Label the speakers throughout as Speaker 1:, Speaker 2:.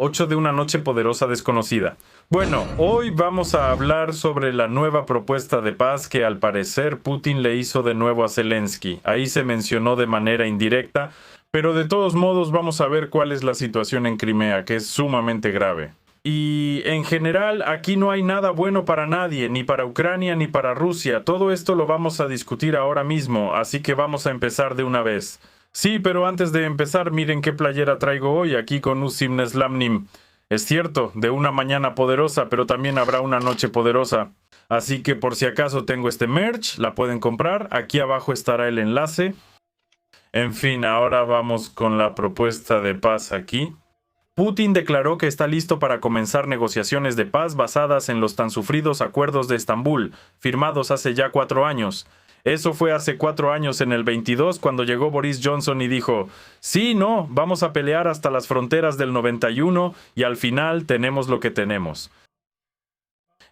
Speaker 1: 8 de una noche poderosa desconocida. Bueno, hoy vamos a hablar sobre la nueva propuesta de paz que al parecer Putin le hizo de nuevo a Zelensky. Ahí se mencionó de manera indirecta, pero de todos modos vamos a ver cuál es la situación en Crimea, que es sumamente grave. Y en general aquí no hay nada bueno para nadie, ni para Ucrania ni para Rusia. Todo esto lo vamos a discutir ahora mismo, así que vamos a empezar de una vez. Sí, pero antes de empezar, miren qué playera traigo hoy aquí con Usim Neslamnim. Es cierto, de una mañana poderosa, pero también habrá una noche poderosa. Así que por si acaso tengo este merch, la pueden comprar. Aquí abajo estará el enlace. En fin, ahora vamos con la propuesta de paz aquí. Putin declaró que está listo para comenzar negociaciones de paz basadas en los tan sufridos acuerdos de Estambul, firmados hace ya 4 años. Eso fue hace 4 años en el 22 cuando llegó Boris Johnson y dijo, sí, no, vamos a pelear hasta las fronteras del 91 y al final tenemos lo que tenemos.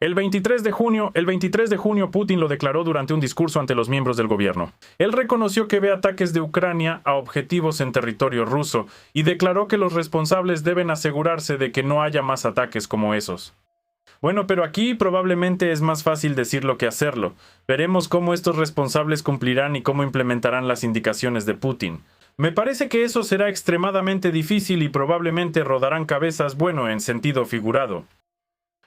Speaker 1: El 23 de junio Putin lo declaró durante un discurso ante los miembros del gobierno. Él reconoció que ve ataques de Ucrania a objetivos en territorio ruso y declaró que los responsables deben asegurarse de que no haya más ataques como esos. Bueno, pero aquí probablemente es más fácil decirlo que hacerlo. Veremos cómo estos responsables cumplirán y cómo implementarán las indicaciones de Putin. Me parece que eso será extremadamente difícil y probablemente rodarán cabezas, bueno, en sentido figurado.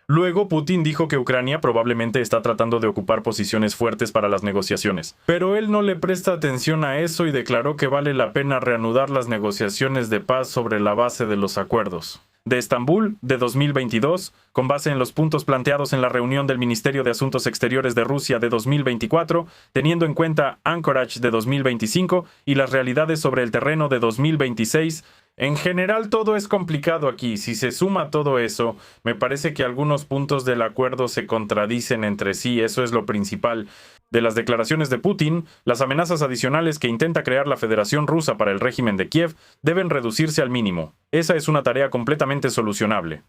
Speaker 1: Luego, Putin dijo que Ucrania probablemente está tratando de ocupar posiciones fuertes para las negociaciones. Pero él no le presta atención a eso y declaró que vale la pena reanudar las negociaciones de paz sobre la base de los acuerdos de Estambul de 2022, con base en los puntos planteados en la reunión del Ministerio de Asuntos Exteriores de Rusia de 2024, teniendo en cuenta Anchorage de 2025 y las realidades sobre el terreno de 2026. En general todo es complicado aquí. Si se suma todo eso, me parece que algunos puntos del acuerdo se contradicen entre sí, eso es lo principal. De las declaraciones de Putin, las amenazas adicionales que intenta crear la Federación Rusa para el régimen de Kiev deben reducirse al mínimo. Esa es una tarea completamente solucionable.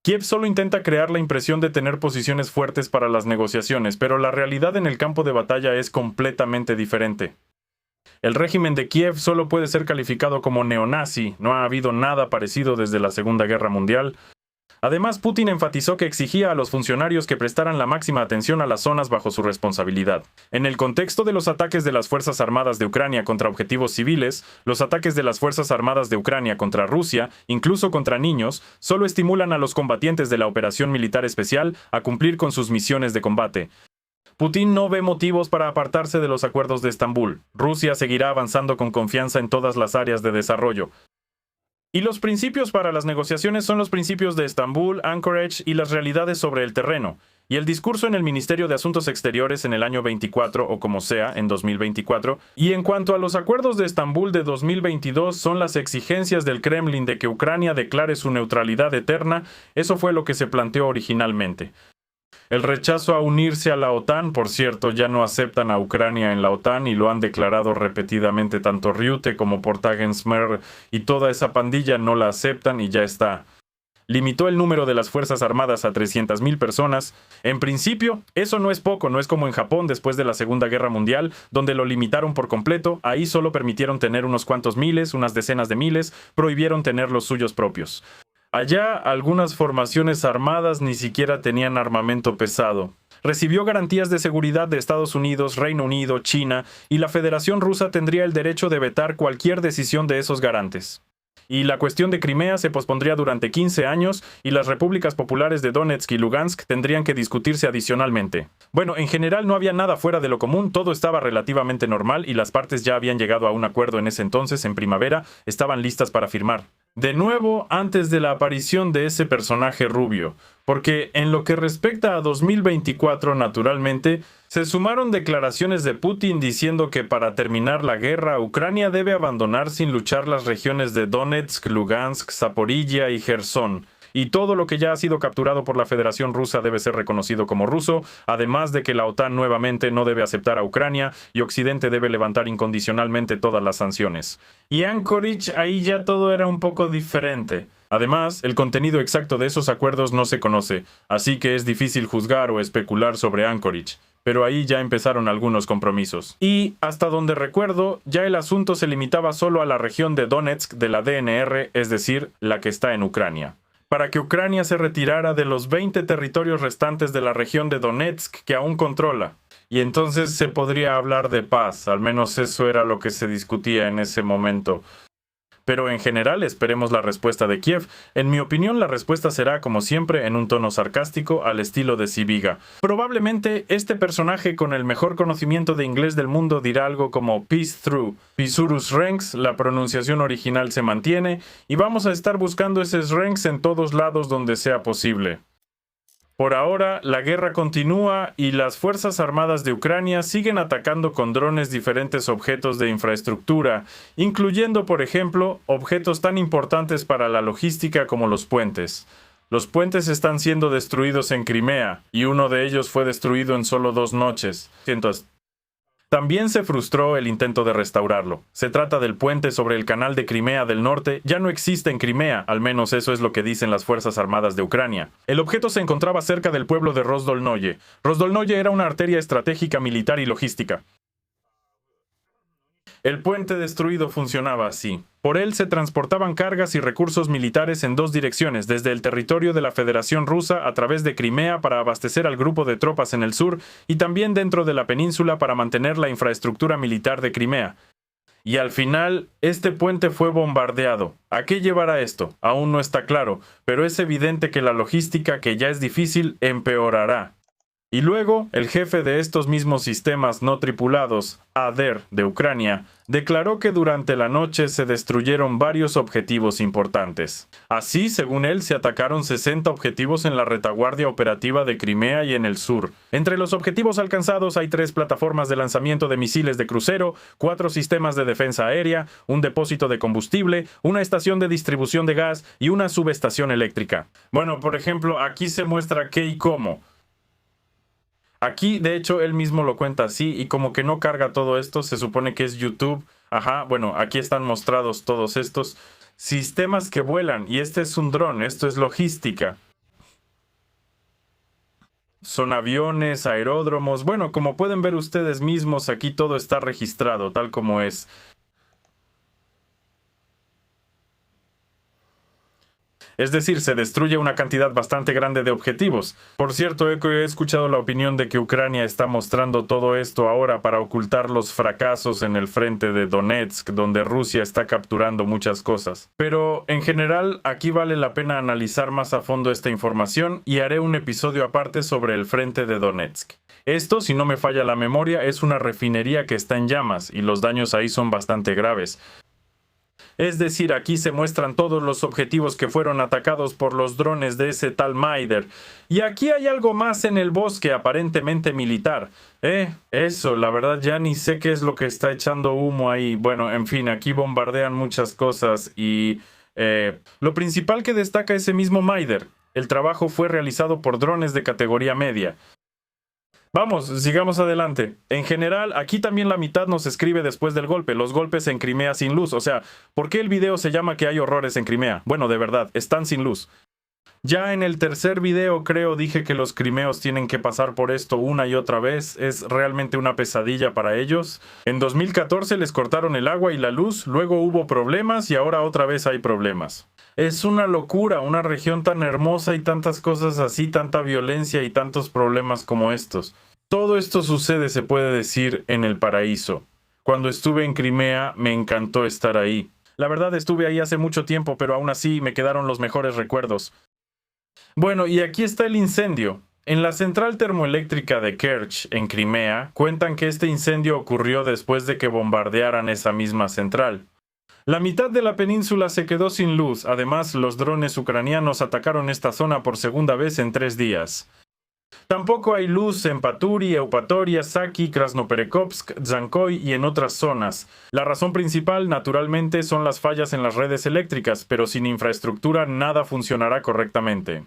Speaker 1: Kiev solo intenta crear la impresión de tener posiciones fuertes para las negociaciones, pero la realidad en el campo de batalla es completamente diferente. El régimen de Kiev solo puede ser calificado como neonazi, no ha habido nada parecido desde la Segunda Guerra Mundial. Además, Putin enfatizó que exigía a los funcionarios que prestaran la máxima atención a las zonas bajo su responsabilidad. En el contexto de los ataques de las Fuerzas Armadas de Ucrania contra objetivos civiles, los ataques de las Fuerzas Armadas de Ucrania contra Rusia, incluso contra niños, solo estimulan a los combatientes de la operación militar especial a cumplir con sus misiones de combate. Putin no ve motivos para apartarse de los acuerdos de Estambul. Rusia seguirá avanzando con confianza en todas las áreas de desarrollo. Y los principios para las negociaciones son los principios de Estambul, Anchorage y las realidades sobre el terreno. Y el discurso en el Ministerio de Asuntos Exteriores en el año 24, o como sea, en 2024. Y en cuanto a los acuerdos de Estambul de 2022, son las exigencias del Kremlin de que Ucrania declare su neutralidad eterna. Eso fue lo que se planteó originalmente. El rechazo a unirse a la OTAN, por cierto, ya no aceptan a Ucrania en la OTAN y lo han declarado repetidamente tanto Ryute como Portagen Smer y toda esa pandilla no la aceptan y ya está. Limitó el número de las Fuerzas Armadas a 300,000 personas. En principio, eso no es poco, no es como en Japón después de la Segunda Guerra Mundial, donde lo limitaron por completo, ahí solo permitieron tener unos cuantos miles, unas decenas de miles, prohibieron tener los suyos propios. Allá, algunas formaciones armadas ni siquiera tenían armamento pesado. Recibió garantías de seguridad de Estados Unidos, Reino Unido, China, y la Federación Rusa tendría el derecho de vetar cualquier decisión de esos garantes. Y la cuestión de Crimea se pospondría durante 15 años y las repúblicas populares de Donetsk y Lugansk tendrían que discutirse adicionalmente. Bueno, en general no había nada fuera de lo común, todo estaba relativamente normal y las partes ya habían llegado a un acuerdo en ese entonces, en primavera, estaban listas para firmar. De nuevo, antes de la aparición de ese personaje rubio, porque en lo que respecta a 2024, naturalmente, se sumaron declaraciones de Putin diciendo que para terminar la guerra, Ucrania debe abandonar sin luchar las regiones de Donetsk, Lugansk, Zaporilla y Gerson. Y todo lo que ya ha sido capturado por la Federación Rusa debe ser reconocido como ruso, además de que la OTAN nuevamente no debe aceptar a Ucrania y Occidente debe levantar incondicionalmente todas las sanciones. Y Anchorage, ahí ya todo era un poco diferente. Además, el contenido exacto de esos acuerdos no se conoce, así que es difícil juzgar o especular sobre Anchorage. Pero ahí ya empezaron algunos compromisos. Y, hasta donde recuerdo, ya el asunto se limitaba solo a la región de Donetsk de la DNR, es decir, la que está en Ucrania. para que Ucrania se retirara de los 20 territorios restantes de la región de Donetsk que aún controla. Y entonces se podría hablar de paz, al menos eso era lo que se discutía en ese momento. Pero en general esperemos la respuesta de Kiev. En mi opinión, la respuesta será, como siempre, en un tono sarcástico al estilo de Sibiga. Probablemente este personaje con el mejor conocimiento de inglés del mundo dirá algo como Peace through, Pisurus Renks, la pronunciación original se mantiene, y vamos a estar buscando esos Renks en todos lados donde sea posible. Por ahora, la guerra continúa y las Fuerzas Armadas de Ucrania siguen atacando con drones diferentes objetos de infraestructura, incluyendo, por ejemplo, objetos tan importantes para la logística como los puentes. Los puentes están siendo destruidos en Crimea, y uno de ellos fue destruido en solo 2 noches. También se frustró el intento de restaurarlo. Se trata del puente sobre el canal de Crimea del Norte. Ya no existe en Crimea, al menos eso es lo que dicen las Fuerzas Armadas de Ucrania. El objeto se encontraba cerca del pueblo de Rozdolnoye. Rozdolnoye era una arteria estratégica militar y logística. El puente destruido funcionaba así. Por él se transportaban cargas y recursos militares en 2 direcciones, desde el territorio de la Federación Rusa a través de Crimea para abastecer al grupo de tropas en el sur y también dentro de la península para mantener la infraestructura militar de Crimea. Y al final, este puente fue bombardeado. ¿A qué llevará esto? Aún no está claro, pero es evidente que la logística, que ya es difícil, empeorará. Y luego, el jefe de estos mismos sistemas no tripulados, ADER, de Ucrania, declaró que durante la noche se destruyeron varios objetivos importantes. Así, según él, se atacaron 60 objetivos en la retaguardia operativa de Crimea y en el sur. Entre los objetivos alcanzados hay 3 plataformas de lanzamiento de misiles de crucero, 4 sistemas de defensa aérea, un depósito de combustible, una estación de distribución de gas y una subestación eléctrica. Bueno, por ejemplo, aquí se muestra qué y cómo. Aquí, de hecho, él mismo lo cuenta así y como que no carga todo esto, se supone que es YouTube. Ajá, bueno, aquí están mostrados todos estos sistemas que vuelan y este es un dron, esto es logística. Son aviones, aeródromos, bueno, como pueden ver ustedes mismos, aquí todo está registrado tal como es. Es decir, se destruye una cantidad bastante grande de objetivos. Por cierto, he escuchado la opinión de que Ucrania está mostrando todo esto ahora para ocultar los fracasos en el frente de Donetsk, donde Rusia está capturando muchas cosas. Pero, en general, aquí vale la pena analizar más a fondo esta información y haré un episodio aparte sobre el frente de Donetsk. Esto, si no me falla la memoria, es una refinería que está en llamas y los daños ahí son bastante graves. Es decir, aquí se muestran todos los objetivos que fueron atacados por los drones de ese tal Maider. Y aquí hay algo más en el bosque, aparentemente militar. Eso, la verdad ya ni sé qué es lo que está echando humo ahí. Bueno, en fin, aquí bombardean muchas cosas y... lo principal que destaca ese mismo Maider. El trabajo fue realizado por drones de categoría media. Vamos, sigamos adelante. En general, aquí también la mitad nos escribe después del golpe, los golpes en Crimea sin luz. O sea, ¿por qué el video se llama que hay horrores en Crimea? Bueno, de verdad, están sin luz. Ya en el tercer video creo dije que los crimeos tienen que pasar por esto una y otra vez. Es realmente una pesadilla para ellos. En 2014 les cortaron el agua y la luz, luego hubo problemas y ahora otra vez hay problemas. Es una locura, una región tan hermosa y tantas cosas así, tanta violencia y tantos problemas como estos. Todo esto sucede, se puede decir, en el paraíso. Cuando estuve en Crimea, me encantó estar ahí. La verdad estuve ahí hace mucho tiempo, pero aún así me quedaron los mejores recuerdos. Bueno, y aquí está el incendio. En la central termoeléctrica de Kerch, en Crimea, cuentan que este incendio ocurrió después de que bombardearan esa misma central. La mitad de la península se quedó sin luz, además los drones ucranianos atacaron esta zona por segunda vez en 3 días. Tampoco hay luz en Paturi, Eupatoria, Saki, Krasnoperekovsk, Dzhankoy y en otras zonas. La razón principal, naturalmente, son las fallas en las redes eléctricas, pero sin infraestructura nada funcionará correctamente.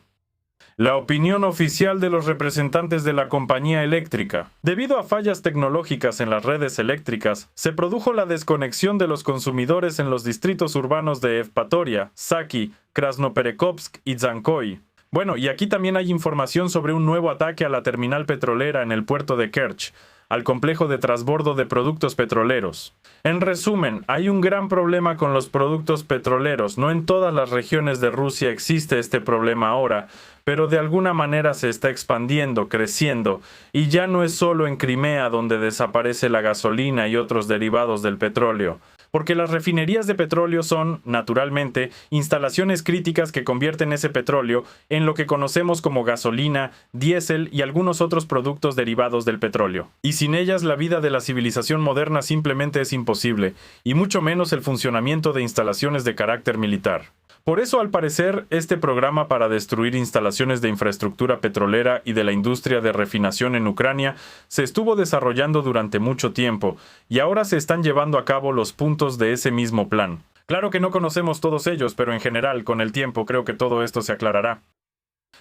Speaker 1: La opinión oficial de los representantes de la compañía eléctrica. Debido a fallas tecnológicas en las redes eléctricas, se produjo la desconexión de los consumidores en los distritos urbanos de Evpatoria, Saki, Krasnoperekovsk y Dzhankoy. Bueno, y aquí también hay información sobre un nuevo ataque a la terminal petrolera en el puerto de Kerch. al complejo de transbordo de productos petroleros. En resumen, hay un gran problema con los productos petroleros. No en todas las regiones de Rusia existe este problema ahora, pero de alguna manera se está expandiendo, creciendo, y ya no es solo en Crimea donde desaparece la gasolina y otros derivados del petróleo. Porque las refinerías de petróleo son, naturalmente, instalaciones críticas que convierten ese petróleo en lo que conocemos como gasolina, diésel y algunos otros productos derivados del petróleo. Y sin ellas la vida de la civilización moderna simplemente es imposible, y mucho menos el funcionamiento de instalaciones de carácter militar. Por eso, al parecer, este programa para destruir instalaciones de infraestructura petrolera y de la industria de refinación en Ucrania se estuvo desarrollando durante mucho tiempo, y ahora se están llevando a cabo los puntos de ese mismo plan. Claro que no conocemos todos ellos, pero en general, con el tiempo, creo que todo esto se aclarará.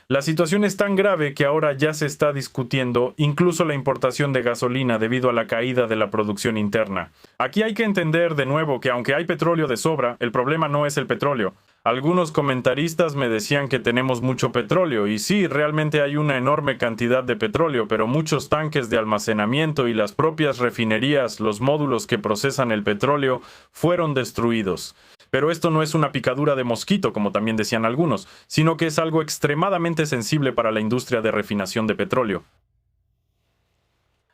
Speaker 1: La situación es tan grave que ahora ya se está discutiendo incluso la importación de gasolina debido a la caída de la producción interna. Aquí hay que entender de nuevo que aunque hay petróleo de sobra, el problema no es el petróleo. Algunos comentaristas me decían que tenemos mucho petróleo, y sí, realmente hay una enorme cantidad de petróleo, pero muchos tanques de almacenamiento y las propias refinerías, los módulos que procesan el petróleo, fueron destruidos. Pero esto no es una picadura de mosquito, como también decían algunos, sino que es algo extremadamente sensible para la industria de refinación de petróleo.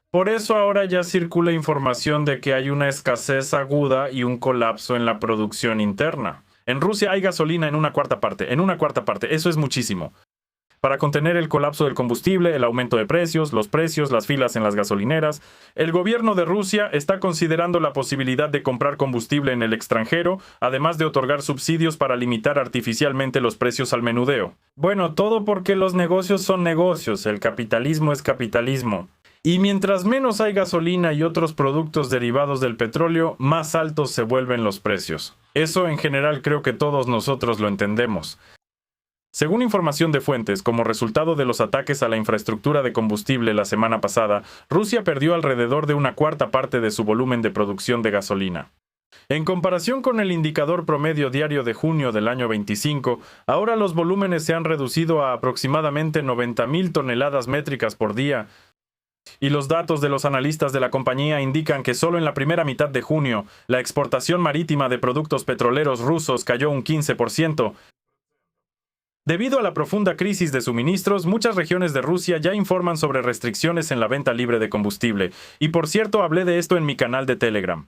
Speaker 1: Por eso ahora ya circula información de que hay una escasez aguda y un colapso en la producción interna. En Rusia hay gasolina en una cuarta parte, eso es muchísimo. Para contener el colapso del combustible, el aumento de precios, los precios, las filas en las gasolineras, el gobierno de Rusia está considerando la posibilidad de comprar combustible en el extranjero, además de otorgar subsidios para limitar artificialmente los precios al menudeo. Bueno, todo porque los negocios son negocios, el capitalismo es capitalismo. Y mientras menos hay gasolina y otros productos derivados del petróleo, más altos se vuelven los precios. Eso en general creo que todos nosotros lo entendemos. Según información de fuentes, como resultado de los ataques a la infraestructura de combustible la semana pasada, Rusia perdió alrededor de una cuarta parte de su volumen de producción de gasolina. En comparación con el indicador promedio diario de junio del año 25, ahora los volúmenes se han reducido a aproximadamente 90.000 toneladas métricas por día, y los datos de los analistas de la compañía indican que solo en la primera mitad de junio, la exportación marítima de productos petroleros rusos cayó un 15%. Debido a la profunda crisis de suministros, muchas regiones de Rusia ya informan sobre restricciones en la venta libre de combustible. Y por cierto, hablé de esto en mi canal de Telegram.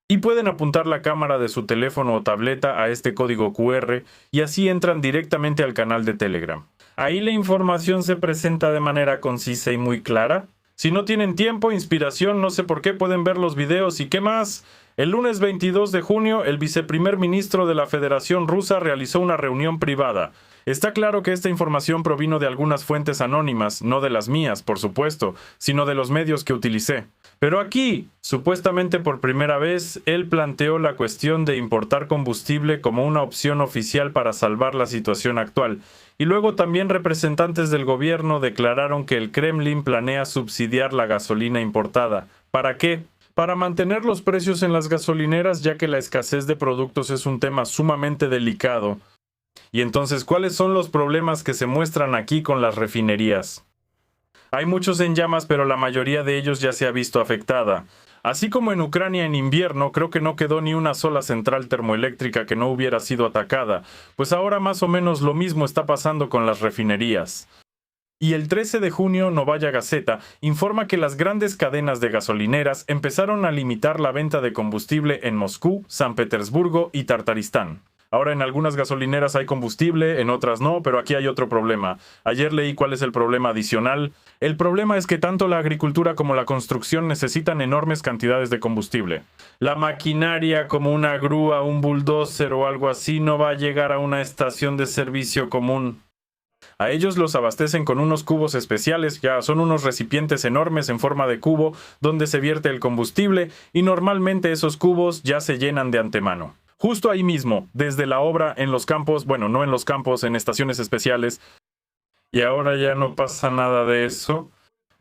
Speaker 1: Y pueden apuntar la cámara de su teléfono o tableta a este código QR y así entran directamente al canal de Telegram. Ahí la información se presenta de manera concisa y muy clara. Si no tienen tiempo, inspiración, no sé por qué, pueden ver los videos. ¿Y qué más? El lunes 22 de junio, el viceprimer ministro de la Federación Rusa realizó una reunión privada. Está claro que esta información provino de algunas fuentes anónimas, no de las mías, por supuesto, sino de los medios que utilicé. Pero aquí, supuestamente por primera vez, él planteó la cuestión de importar combustible como una opción oficial para salvar la situación actual. Y luego también representantes del gobierno declararon que el Kremlin planea subsidiar la gasolina importada. ¿Para qué? Para mantener los precios en las gasolineras, ya que la escasez de productos es un tema sumamente delicado. Y entonces, ¿cuáles son los problemas que se muestran aquí con las refinerías? Hay muchos en llamas, pero la mayoría de ellos ya se ha visto afectada. Así como en Ucrania en invierno, creo que no quedó ni una sola central termoeléctrica que no hubiera sido atacada, pues ahora más o menos lo mismo está pasando con las refinerías. Y el 13 de junio, Novaya Gazeta informa que las grandes cadenas de gasolineras empezaron a limitar la venta de combustible en Moscú, San Petersburgo y Tartaristán. Ahora en algunas gasolineras hay combustible, en otras no, pero aquí hay otro problema. Ayer leí cuál es el problema adicional. El problema es que tanto la agricultura como la construcción necesitan enormes cantidades de combustible. La maquinaria como una grúa, un bulldozer o algo así no va a llegar a una estación de servicio común. A ellos los abastecen con unos cubos especiales, ya son unos recipientes enormes en forma de cubo donde se vierte el combustible y normalmente esos cubos ya se llenan de antemano. Justo ahí mismo, desde la obra en los campos, bueno, no en los campos, en estaciones especiales. Y ahora ya no pasa nada de eso.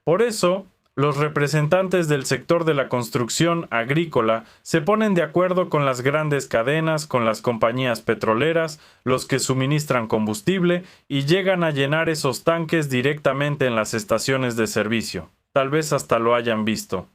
Speaker 1: Por eso, los representantes del sector de la construcción agrícola se ponen de acuerdo con las grandes cadenas, con las compañías petroleras, los que suministran combustible y llegan a llenar esos tanques directamente en las estaciones de servicio. Tal vez hasta lo hayan visto.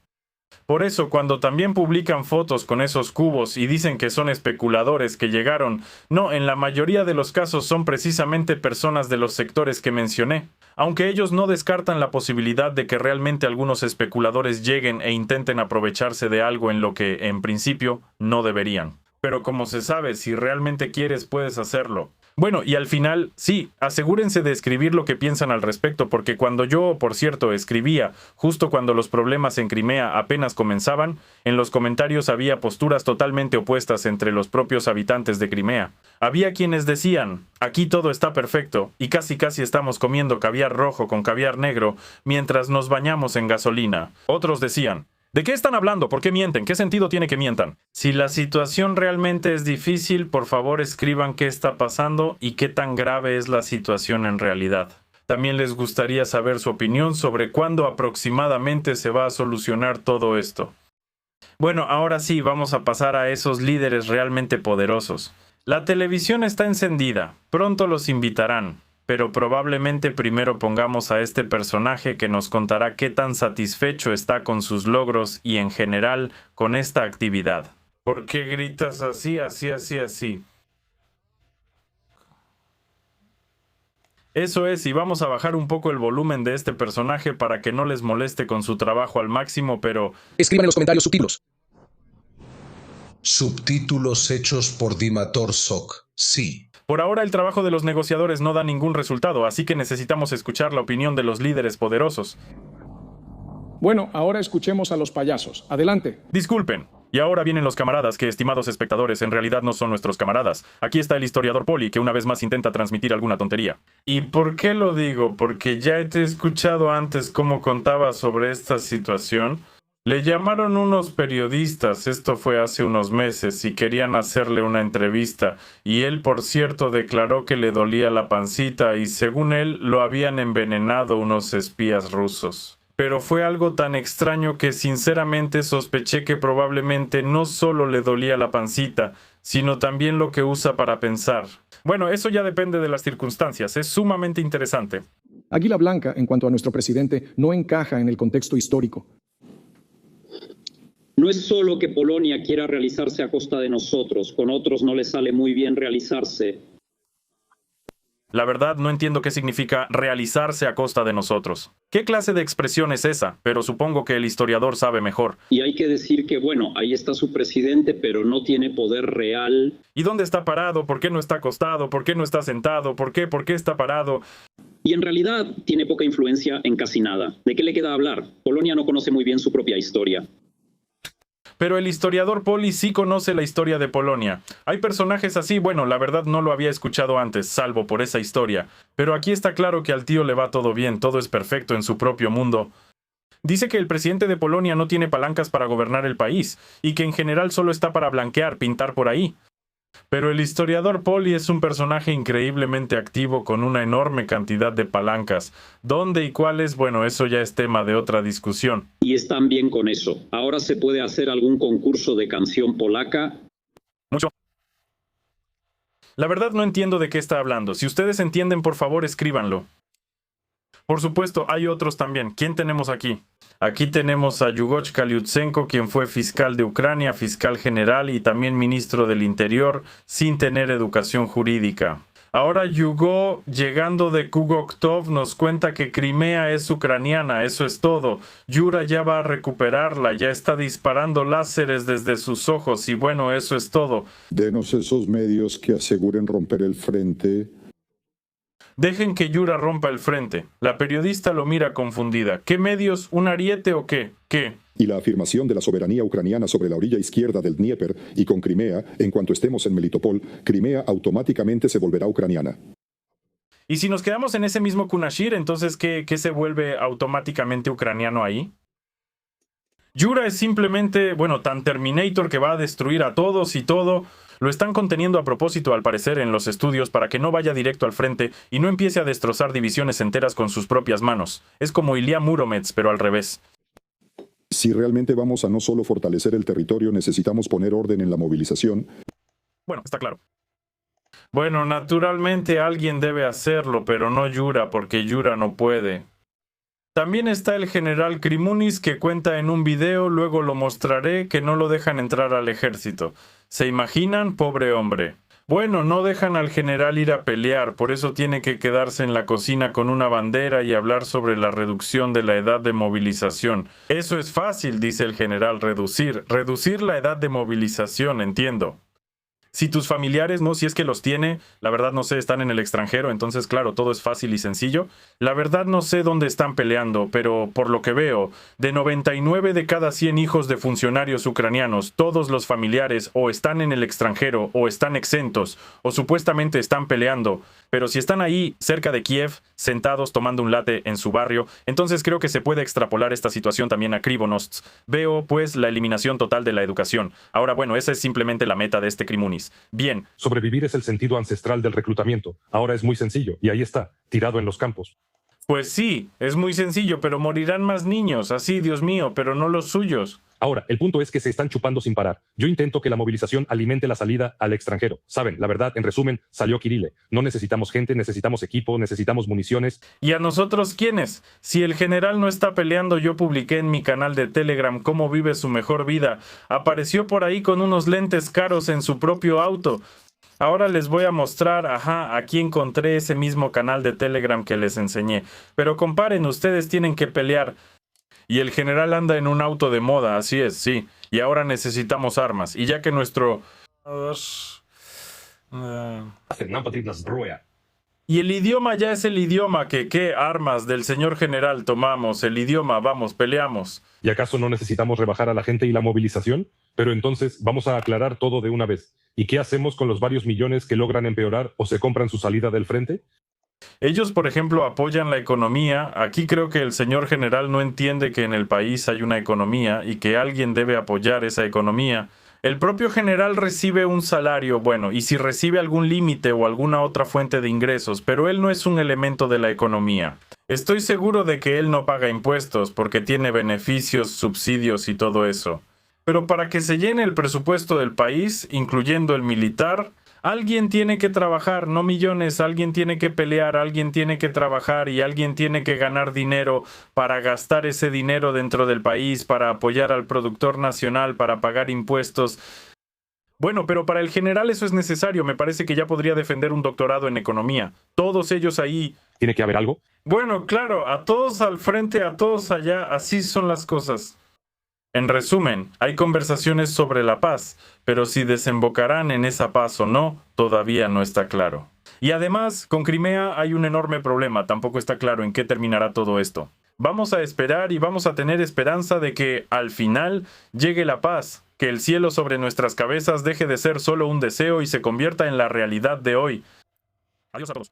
Speaker 1: Por eso, cuando también publican fotos con esos cubos y dicen que son especuladores que llegaron, no, en la mayoría de los casos son precisamente personas de los sectores que mencioné, aunque ellos no descartan la posibilidad de que realmente algunos especuladores lleguen e intenten aprovecharse de algo en lo que, en principio, no deberían. Pero como se sabe, si realmente quieres, puedes hacerlo. Bueno, y al final, sí, asegúrense de escribir lo que piensan al respecto, porque cuando yo, por cierto, escribía, justo cuando los problemas en Crimea apenas comenzaban, en los comentarios había posturas totalmente opuestas entre los propios habitantes de Crimea. Había quienes decían, aquí todo está perfecto, y casi estamos comiendo caviar rojo con caviar negro, mientras nos bañamos en gasolina. Otros decían, ¿de qué están hablando? ¿Por qué mienten? ¿Qué sentido tiene que mientan? Si la situación realmente es difícil, por favor escriban qué está pasando y qué tan grave es la situación en realidad. También les gustaría saber su opinión sobre cuándo aproximadamente se va a solucionar todo esto. Bueno, ahora sí, vamos a pasar a esos líderes realmente poderosos. La televisión está encendida, pronto los invitarán. Pero probablemente primero pongamos a este personaje que nos contará qué tan satisfecho está con sus logros y en general con esta actividad. ¿Por qué gritas así? Eso es, y vamos a bajar un poco el volumen de este personaje para que no les moleste con su trabajo al máximo, pero...
Speaker 2: Escriban en los comentarios subtítulos.
Speaker 3: Subtítulos hechos por Dimator Sok. Sí.
Speaker 1: Por ahora el trabajo de los negociadores no da ningún resultado, así que necesitamos escuchar la opinión de los líderes poderosos.
Speaker 4: Bueno, ahora escuchemos a los payasos. Adelante.
Speaker 1: Disculpen. Y ahora vienen los camaradas que, estimados espectadores, en realidad no son nuestros camaradas. Aquí está el historiador Poli, que una vez más intenta transmitir alguna tontería. ¿Y por qué lo digo? Porque ya te he escuchado antes cómo contaba sobre esta situación. Le llamaron unos periodistas, esto fue hace unos meses, y querían hacerle una entrevista, y él, por cierto, declaró que le dolía la pancita y según él lo habían envenenado unos espías rusos. Pero fue algo tan extraño que sinceramente sospeché que probablemente no solo le dolía la pancita, sino también lo que usa para pensar. Bueno, eso ya depende de las circunstancias, es sumamente interesante.
Speaker 4: Águila Blanca, en cuanto a nuestro presidente, no encaja en el contexto histórico.
Speaker 5: No es solo que Polonia quiera realizarse a costa de nosotros, con otros no le sale muy bien realizarse.
Speaker 1: La verdad no entiendo qué significa realizarse a costa de nosotros. ¿Qué clase de expresión es esa? Pero supongo que el historiador sabe mejor.
Speaker 5: Y hay que decir que, bueno, ahí está su presidente, pero no tiene poder real.
Speaker 1: ¿Y dónde está parado? ¿Por qué no está acostado? ¿Por qué no está sentado? ¿Por qué? ¿Por qué está parado?
Speaker 5: Y en realidad tiene poca influencia en casi nada. ¿De qué le queda hablar? Polonia no conoce muy bien su propia historia.
Speaker 1: Pero el historiador Poli sí conoce la historia de Polonia. Hay personajes así, bueno, la verdad no lo había escuchado antes, salvo por esa historia. Pero aquí está claro que al tío le va todo bien, todo es perfecto en su propio mundo. Dice que el presidente de Polonia no tiene palancas para gobernar el país, y que en general solo está para blanquear, pintar por ahí. Pero el historiador Poli es un personaje increíblemente activo con una enorme cantidad de palancas. ¿Dónde y cuáles? Bueno, eso ya es tema de otra discusión.
Speaker 5: Y están bien con eso. Ahora se puede hacer algún concurso de canción polaca.
Speaker 1: Mucho. La verdad no entiendo de qué está hablando. Si ustedes entienden, por favor, escríbanlo. Por supuesto, hay otros también. ¿Quién tenemos aquí? Aquí tenemos a Yugochka Lyutsenko, quien fue fiscal de Ucrania, fiscal general y también ministro del Interior, sin tener educación jurídica. Ahora Yugo, llegando de Kugoktov, nos cuenta que Crimea es ucraniana, eso es todo. Yura ya va a recuperarla, ya está disparando láseres desde sus ojos y bueno, eso es todo.
Speaker 6: Denos esos medios que aseguren romper el frente.
Speaker 1: Dejen que Yura rompa el frente. La periodista lo mira confundida. ¿Qué medios? ¿Un ariete o qué? ¿Qué?
Speaker 6: Y la afirmación de la soberanía ucraniana sobre la orilla izquierda del Dnieper y con Crimea, en cuanto estemos en Melitopol, Crimea automáticamente se volverá ucraniana.
Speaker 1: Y si nos quedamos en ese mismo Kunashir, entonces ¿qué se vuelve automáticamente ucraniano ahí? Yura es simplemente, bueno, tan Terminator que va a destruir a todos y todo. Lo están conteniendo a propósito, al parecer, en los estudios para que no vaya directo al frente y no empiece a destrozar divisiones enteras con sus propias manos. Es como Ilya Muromets, pero al revés.
Speaker 6: Si realmente vamos a no solo fortalecer el territorio, necesitamos poner orden en la movilización.
Speaker 1: Bueno, está claro. Bueno, naturalmente alguien debe hacerlo, pero no Yura, porque Yura no puede. También está el general Krimunis, que cuenta en un video, luego lo mostraré, que no lo dejan entrar al ejército. ¿Se imaginan? Pobre hombre. Bueno, no dejan al general ir a pelear, por eso tiene que quedarse en la cocina con una bandera y hablar sobre la reducción de la edad de movilización. Eso es fácil, dice el general, reducir la edad de movilización, entiendo. Si tus familiares, no, si es que los tiene, la verdad no sé, están en el extranjero, entonces claro, todo es fácil y sencillo. La verdad no sé dónde están peleando, pero por lo que veo, de 99 de cada 100 hijos de funcionarios ucranianos, todos los familiares o están en el extranjero o están exentos o supuestamente están peleando. Pero si están ahí, cerca de Kiev, sentados tomando un latte en su barrio, entonces creo que se puede extrapolar esta situación también a Krivonos. Veo, pues, la eliminación total de la educación. Ahora, bueno, esa es simplemente la meta de este Krimunis. Bien.
Speaker 2: Sobrevivir es el sentido ancestral del reclutamiento. Ahora es muy sencillo, y ahí está, tirado en los campos.
Speaker 1: Pues sí, es muy sencillo, pero morirán más niños, así, Dios mío, pero no los suyos.
Speaker 2: Ahora, el punto es que se están chupando sin parar. Yo intento que la movilización alimente la salida al extranjero. Saben, la verdad, en resumen, salió Kirille. No necesitamos gente, necesitamos equipo, necesitamos municiones.
Speaker 1: ¿Y a nosotros quiénes? Si el general no está peleando, yo publiqué en mi canal de Telegram cómo vive su mejor vida. Apareció por ahí con unos lentes caros en su propio auto. Ahora les voy a mostrar, aquí encontré ese mismo canal de Telegram que les enseñé. Pero comparen, ustedes tienen que pelear. Y el general anda en un auto de moda, así es, sí. Y ahora necesitamos armas. Y ya que nuestro... Y el idioma ya es el idioma que, ¿qué armas del señor general tomamos? El idioma, vamos, peleamos.
Speaker 2: ¿Y acaso no necesitamos rebajar a la gente y la movilización? Pero entonces vamos a aclarar todo de una vez. ¿Y qué hacemos con los varios millones que logran empeorar o se compran su salida del frente?
Speaker 1: Ellos, por ejemplo, apoyan la economía. Aquí creo que el señor general no entiende que en el país hay una economía y que alguien debe apoyar esa economía. El propio general recibe un salario, bueno, y si recibe algún límite o alguna otra fuente de ingresos, pero él no es un elemento de la economía. Estoy seguro de que él no paga impuestos porque tiene beneficios, subsidios y todo eso. Pero para que se llene el presupuesto del país, incluyendo el militar, alguien tiene que trabajar, no millones, alguien tiene que pelear, alguien tiene que trabajar y alguien tiene que ganar dinero para gastar ese dinero dentro del país, para apoyar al productor nacional, para pagar impuestos. Bueno, pero para el general eso es necesario, me parece que ya podría defender un doctorado en economía. Todos ellos ahí...
Speaker 2: ¿Tiene que haber algo?
Speaker 1: Bueno, claro, a todos al frente, a todos allá, así son las cosas. En resumen, hay conversaciones sobre la paz, pero si desembocarán en esa paz o no, todavía no está claro. Y además, con Crimea hay un enorme problema, tampoco está claro en qué terminará todo esto. Vamos a esperar y vamos a tener esperanza de que, al final, llegue la paz, que el cielo sobre nuestras cabezas deje de ser solo un deseo y se convierta en la realidad de hoy. Adiós a todos.